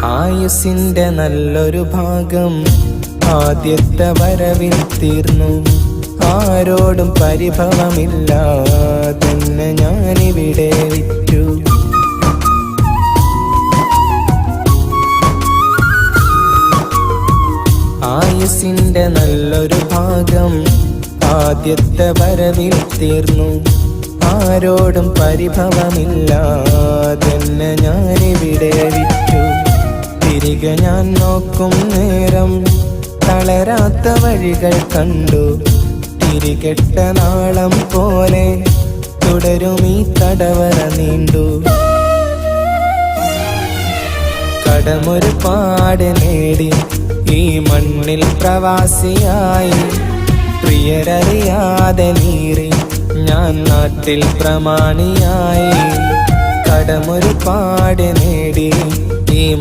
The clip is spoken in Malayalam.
ആയുസിന്റെ നല്ലൊരു ഭാഗം ആദ്യത്തെ വരവിൽ തീർന്നു. ആരോടും പരിഭവമില്ലാതെന്നെ ഞാനിവിടെ വിറ്റു. ആയുസിന്റെ നല്ലൊരു ഭാഗം ആദ്യത്തെ വരവിൽ തീർന്നു. ആരോടും പരിഭവമില്ലാതെന്നെ ഞാനിവിടെ വിറ്റു. തിരികെ ഞാൻ നോക്കും നേരം തളരാത്ത വഴികൾ കണ്ടു. തിരികെട്ട നാളം പോലെ തുടരും ഈ തടവറ നീണ്ടു. കടമൊരുപാട് നേടി ഈ മണ്ണിൽ പ്രവാസിയായി. പ്രിയരറിയാതെ നീറി ഞാൻ നാട്ടിൽ പ്രമാണിയായി. കടമൊരുപാട് നേടി ഈ